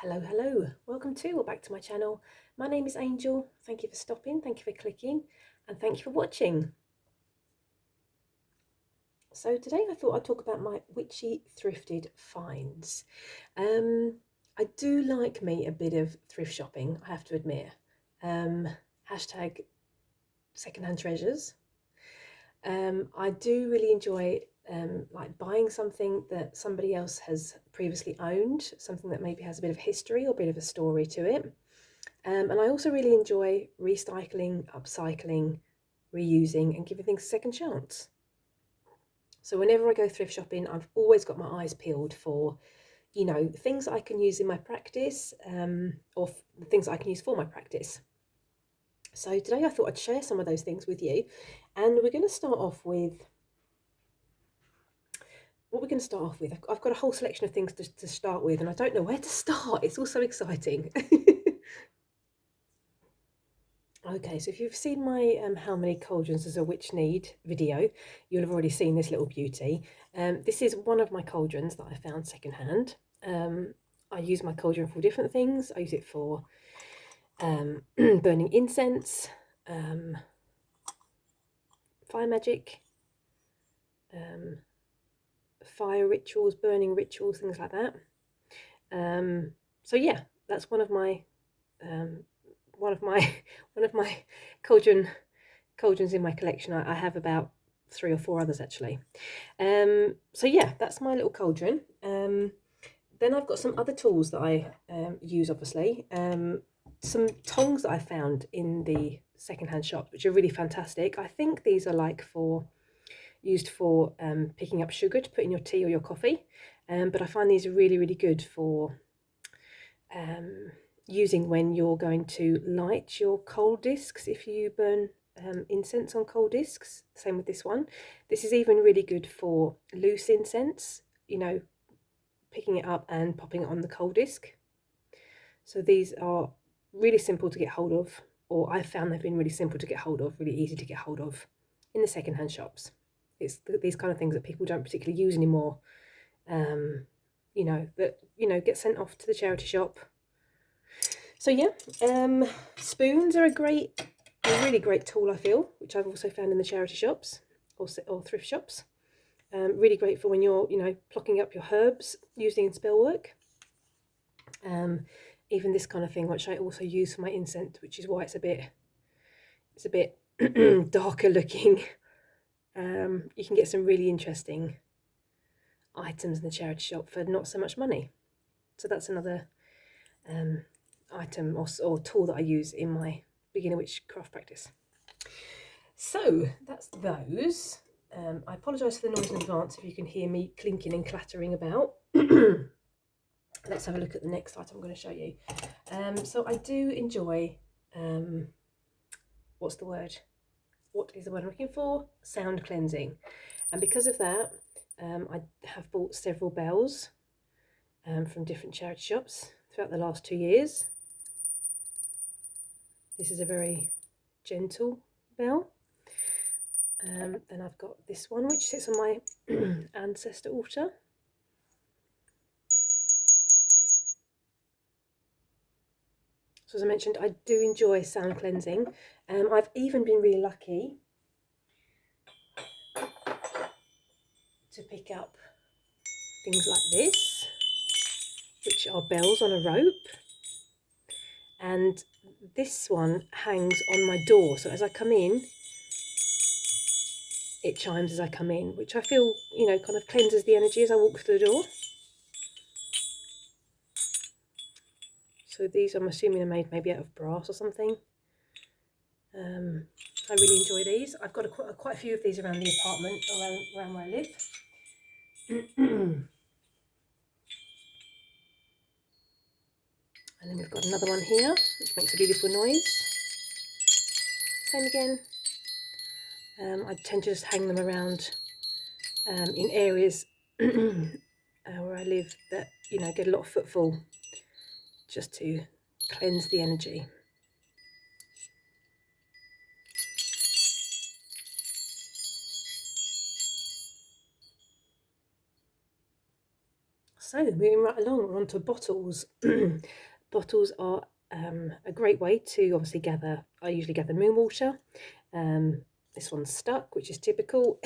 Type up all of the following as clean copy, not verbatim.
Hello, welcome to or back to my channel. My name is Angel. Thank you for stopping, thank you for clicking, and thank you for watching. So today I thought I'd talk about my witchy thrifted finds. I do like me a bit of thrift shopping, I have to admit. Hashtag secondhand treasures. I do really enjoy like buying something that somebody else has previously owned, something that maybe has a bit of history or a bit of a story to it. And I also really enjoy recycling, upcycling, reusing, and giving things a second chance. So whenever I go thrift shopping, I've always got my eyes peeled for, things that I can use in my practice, or the things that I can use for my practice. So today I thought I'd share some of those things with you, and we're going to start off with I've got a whole selection of things to start with, and I don't know where to start. It's all so exciting. Okay, so if you've seen my How Many Cauldrons Does a Witch Need video, you'll have already seen this little beauty. This is one of my cauldrons that I found secondhand. I use my cauldron for different things. I use it for burning incense, fire magic, fire rituals, burning rituals, things like that. So yeah, that's one of my one of my cauldrons in my collection. I have about 3 or 4 others actually. So yeah, that's my little cauldron. Then I've got some other tools that I use, obviously. Some tongs that I found in the secondhand shop, which are really fantastic. I think these are like used for picking up sugar to put in your tea or your coffee. But I find these are really good for using when you're going to light your coal discs. If you burn incense on coal discs, same with this one. This is even really good for loose incense, picking it up and popping it on the coal disc. So these are really simple to get hold of, or I've found they've been really simple to get hold of, really easy to get hold of in the secondhand shops. It's these kind of things that people don't particularly use anymore, that get sent off to the charity shop. So yeah, spoons are a really great tool, I feel, which I've also found in the charity shops or thrift shops. Really great for when you're, plucking up your herbs, using in spell work. Even this kind of thing, which I also use for my incense, which is why it's a bit darker looking. You can get some really interesting items in the charity shop for not so much money. So that's another item or tool that I use in my beginner witchcraft practice. So that's those. I apologise for the noise in advance if you can hear me clinking and clattering about. Let's have a look at the next item I'm going to show you. So I do enjoy, what is the word I'm looking for? Sound cleansing. And because of that, I have bought several bells from different charity shops throughout the last 2 years. This is a very gentle bell. Then I've got this one, which sits on my ancestor altar. So as I mentioned, I do enjoy sound cleansing. I've even been really lucky to pick up things like this, which are bells on a rope. And this one hangs on my door, so as I come in, it chimes as I come in, which I feel, kind of cleanses the energy as I walk through the door. So these, I'm assuming, are made maybe out of brass or something. I really enjoy these. I've got quite a few of these around the apartment, around where I live. And then we've got another one here, which makes a beautiful noise. Same again. I tend to just hang them around in areas where I live that, get a lot of footfall, just to cleanse the energy. So moving right along, we're on to bottles. Bottles are a great way to obviously gather. I usually gather moon water. This one's stuck, which is typical.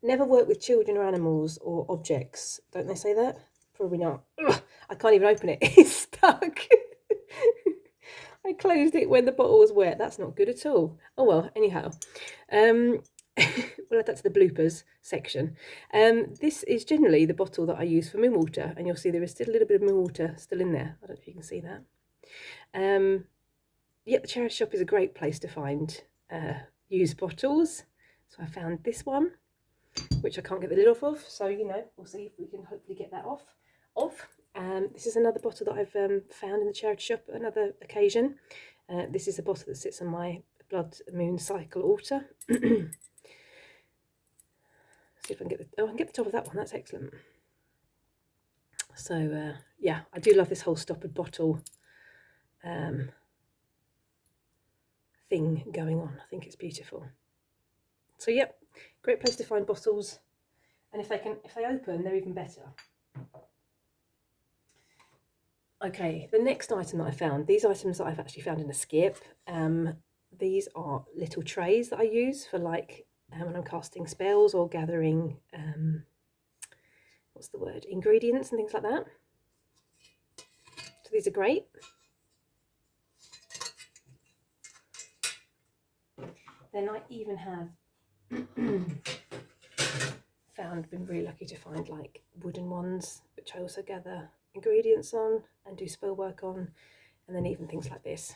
Never work with children or animals or objects. Don't they say that? Probably not. Ugh, I can't even open it. It's stuck. I closed it when the bottle was wet. That's not good at all. Oh well, anyhow. We'll add that to the bloopers section. This is generally the bottle that I use for moon water, and you'll see there is still a little bit of moon water still in there. I don't know if you can see that. Yeah, the charity shop is a great place to find used bottles. So I found this one, which I can't get the lid off of. So, you know, we'll see if we can hopefully get that off. This is another bottle that I've found in the charity shop at another occasion. This is a bottle that sits on my blood moon cycle altar. See if I can get the, I can get the top of that one. That's excellent. So yeah, I do love this whole stoppered bottle thing going on. I think it's beautiful. So yep, great place to find bottles, and if they open, they're even better. Okay, the next item that I found, these items that I've actually found in a skip. These are little trays that I use for like when I'm casting spells or gathering what's the word, ingredients and things like that. So these are great. Then I even have been really lucky to find like wooden ones, which I also gather ingredients on and do spell work on, and then even things like this.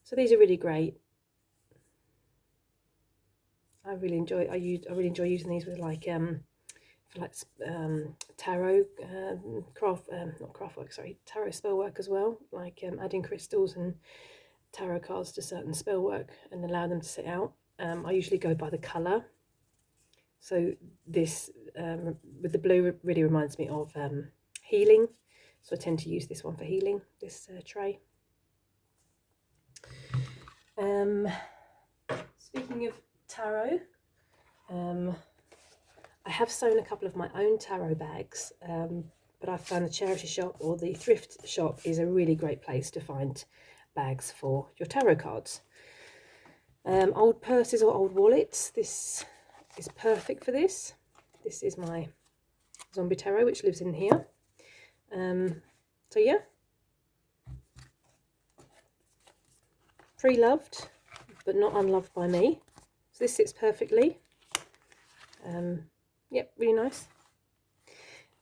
So these are really great. I really enjoy using these with like for like tarot tarot spell work as well, like adding crystals and tarot cards to certain spell work and allow them to sit out. I usually go by the colour. So this with the blue really reminds me of healing. So I tend to use this one for healing, this tray. Speaking of tarot, I have sewn a couple of my own tarot bags, but I've found the charity shop or the thrift shop is a really great place to find bags for your tarot cards. Old purses or old wallets, this is perfect for this. This is my zombie tarot, which lives in here. So yeah, pre-loved but not unloved by me, so this sits perfectly. Yep, really nice.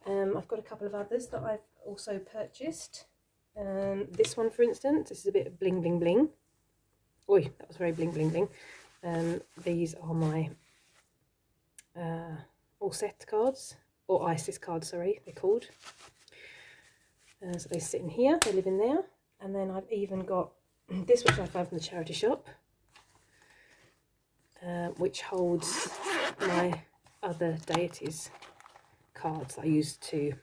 I've got a couple of others that I've also purchased. This one, for instance, this is a bit of bling bling bling. Oi, that was very bling bling bling. These are my all set cards, or ISIS cards, sorry, they're called. So they sit in here, they live in there. And then I've even got this, which I found from the charity shop, which holds my other deities cards that I use to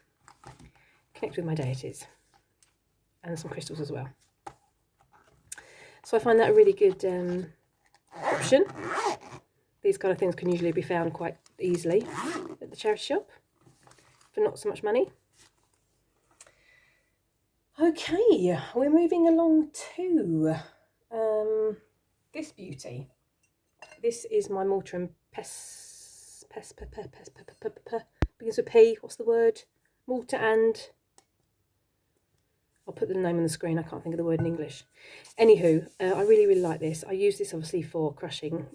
connect with my deities, and some crystals as well. So I find that a really good option. These kind of things can usually be found quite easily at the charity shop for not so much money. Okay, we're moving along to this beauty. This is my mortar and begins with P. What's the word? Mortar and... I'll put the name on the screen. I can't think of the word in English. Anywho, I really like this. I use this obviously for crushing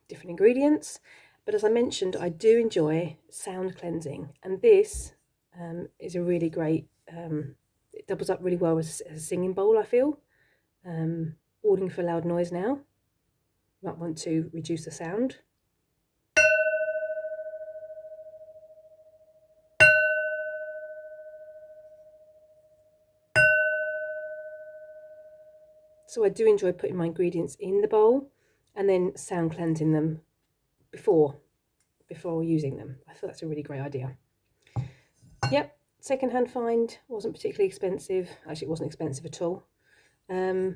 different ingredients, but as I mentioned, I do enjoy sound cleansing, and this is a really great. It doubles up really well as a singing bowl, I feel. Ordering for loud noise now. You might want to reduce the sound. So I do enjoy putting my ingredients in the bowl and then sound cleansing them before using them. I thought that's a really great idea. Yep, second-hand find, wasn't particularly expensive. Actually, it wasn't expensive at all. I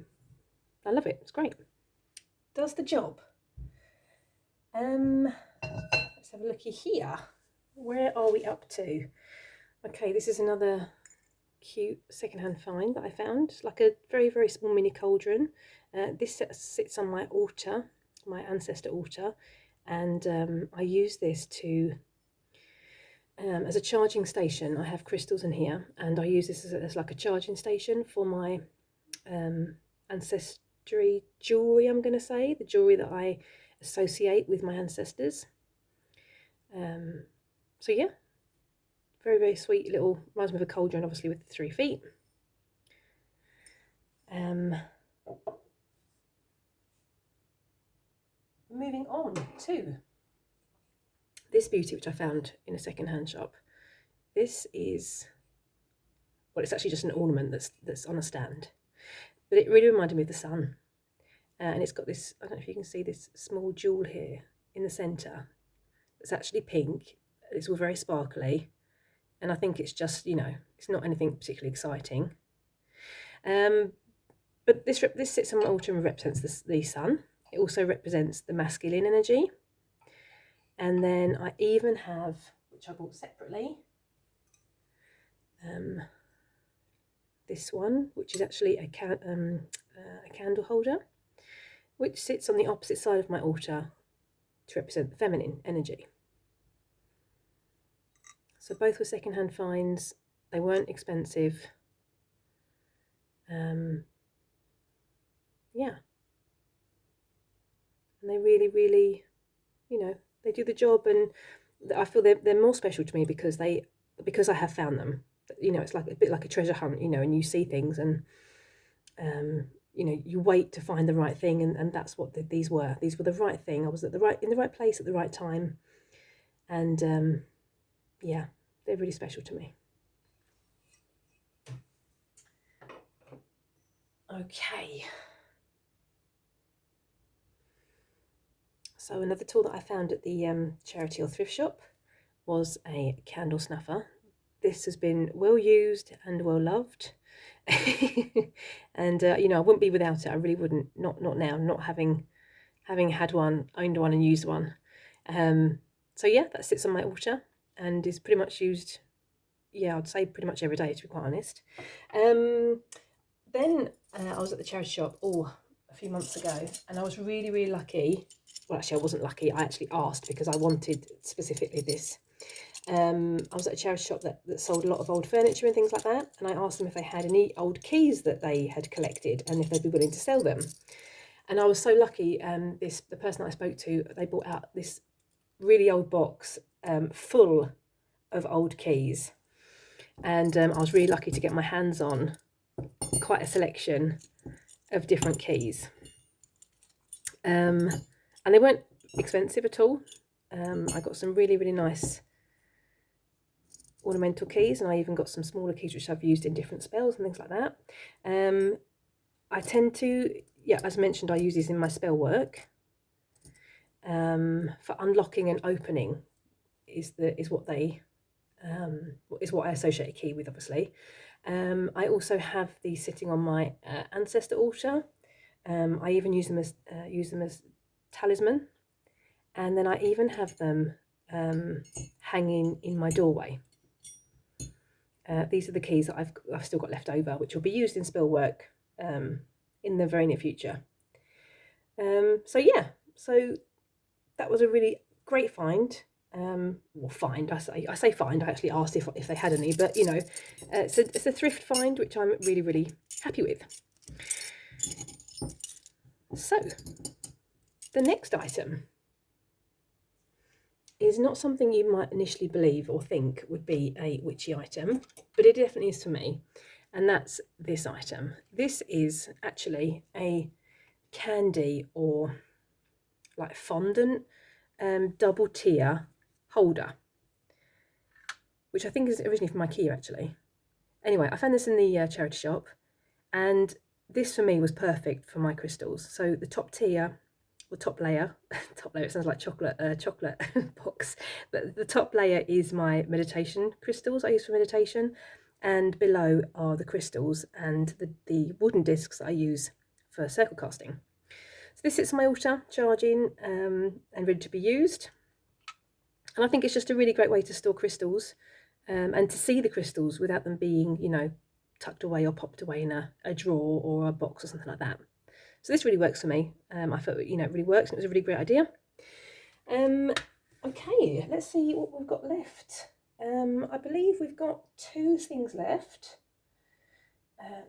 love it, it's great. Does the job. Let's have a looky here. where are we up to? Okay, this is another cute secondhand find that I found. It's like a very, very small mini cauldron. This sits on my altar, my ancestor altar, and I use this to as a charging station. I have crystals in here, and I use this as like a charging station for my ancestry jewellery, I'm going to say, the jewellery that I associate with my ancestors. So yeah, very, very sweet little, reminds me of a cauldron, obviously with the 3 feet. Moving on to this beauty, which I found in a second-hand shop. This is, well, it's actually just an ornament that's on a stand, but it really reminded me of the sun. And it's got this, I don't know if you can see this small jewel here in the centre. It's actually pink. It's all very sparkly, and I think it's just, you know, it's not anything particularly exciting. But this sits on my altar and represents the sun. It also represents the masculine energy. And then I even have, which I bought separately, this one, which is actually a candle holder, which sits on the opposite side of my altar to represent the feminine energy. So both were secondhand finds. They weren't expensive. Yeah. And they really, really, you know, they do the job, and I feel they're more special to me because I have found them. You know, it's like a bit like a treasure hunt, you know, and you see things, and you know, you wait to find the right thing, and that's what these were. These were the right thing. I was in the right place at the right time, and yeah, they're really special to me. Okay. So another tool that I found at the charity or thrift shop was a candle snuffer. This has been well used and well loved. And you know, I wouldn't be without it. I really wouldn't. Not now. Not having had one, owned one, and used one. So yeah, that sits on my altar and is pretty much used. Yeah, I'd say pretty much every day, to be quite honest. Then I was at the charity shop a few months ago, and I was really, really lucky. Well, actually, I wasn't lucky. I actually asked because I wanted specifically this. I was at a charity shop that sold a lot of old furniture and things like that, and I asked them if they had any old keys that they had collected and if they'd be willing to sell them. And I was so lucky. The person that I spoke to, they brought out this really old box full of old keys, and I was really lucky to get my hands on quite a selection of different keys. And they weren't expensive at all. I got some really, really nice ornamental keys, and I even got some smaller keys which I've used in different spells and things like that. I tend to, yeah, as mentioned, I use these in my spell work. For unlocking and opening is what I associate a key with, obviously. I also have these sitting on my ancestor altar. I even use them as talisman, and then I even have them hanging in my doorway. These are the keys that I've still got left over, which will be used in spell work in the very near future. So yeah, so that was a really great find. Well, find, I say find. I actually asked if they had any, but you know, it's a thrift find, which I'm really, really happy with. So the next item is not something you might initially believe or think would be a witchy item, but it definitely is for me, and that's this item. This is actually a candy or like fondant double tier holder, which I think is originally from IKEA actually. Anyway, I found this in the charity shop, and this for me was perfect for my crystals. So the top tier, or top layer, it sounds like chocolate box, but the top layer is my meditation crystals I use for meditation, and below are the crystals and the wooden discs I use for circle casting. So this sits on my altar, charging and ready to be used. And I think it's just a really great way to store crystals, and to see the crystals without them being, tucked away or popped away in a drawer or a box or something like that. So this really works for me. I thought, it really works, and it was a really great idea. Okay, let's see what we've got left. I believe we've got 2 things left.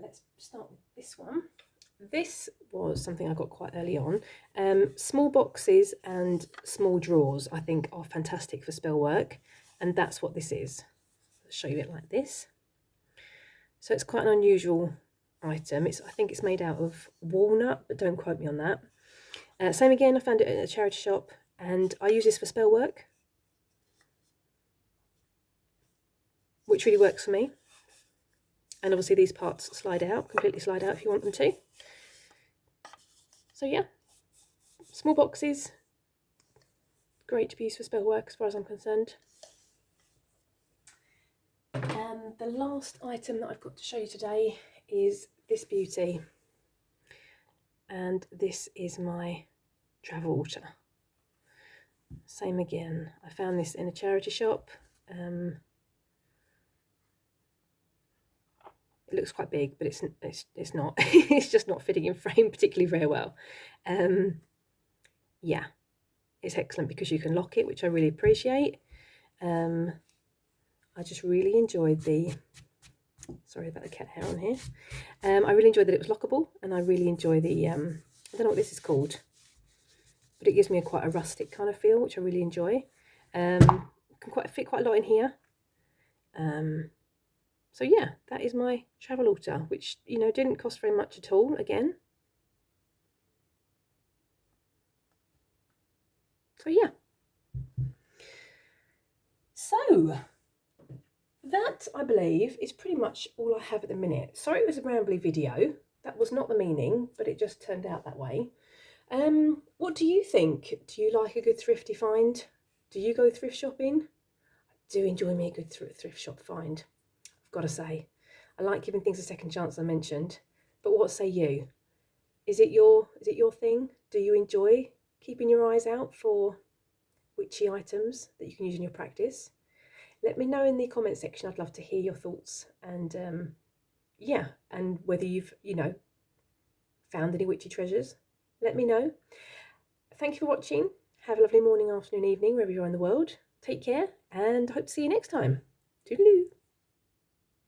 Let's start with this one. This was something I got quite early on. Small boxes and small drawers I think are fantastic for spell work, and that's what this is. I'll show you it like this. So it's quite an unusual item. I think it's made out of walnut, but don't quote me on that. Same again, I found it at a charity shop, and I use this for spell work, which really works for me. And obviously these parts slide out, completely slide out if you want them to. So yeah, small boxes, great to be used for spell work as far as I'm concerned. And the last item that I've got to show you today is this beauty. And this is my travel water. Same again, I found this in a charity shop. It looks quite big, but it's not. It's just not fitting in frame particularly very well. Yeah, it's excellent because you can lock it, which I really appreciate. I just really enjoyed sorry about the cat hair on here. I really enjoyed that it was lockable, and I really enjoy the, I don't know what this is called, but it gives me quite a rustic kind of feel, which I really enjoy. Can fit quite a lot in here. So yeah, that is my travel altar, which, didn't cost very much at all, again. So yeah. So that, I believe, is pretty much all I have at the minute. Sorry it was a rambly video. That was not the meaning, but it just turned out that way. What do you think? Do you like a good thrifty find? Do you go thrift shopping? I do enjoy me a good thrift shop find, I've got to say. I like giving things a second chance, I mentioned. But what say you? Is it your thing? Do you enjoy keeping your eyes out for witchy items that you can use in your practice? Let me know in the comment section. I'd love to hear your thoughts, and yeah, and whether you've found any witchy treasures. Let me know. Thank you for watching. Have a lovely morning, afternoon, evening, wherever you are in the world. Take care, and hope to see you next time. Toodaloo.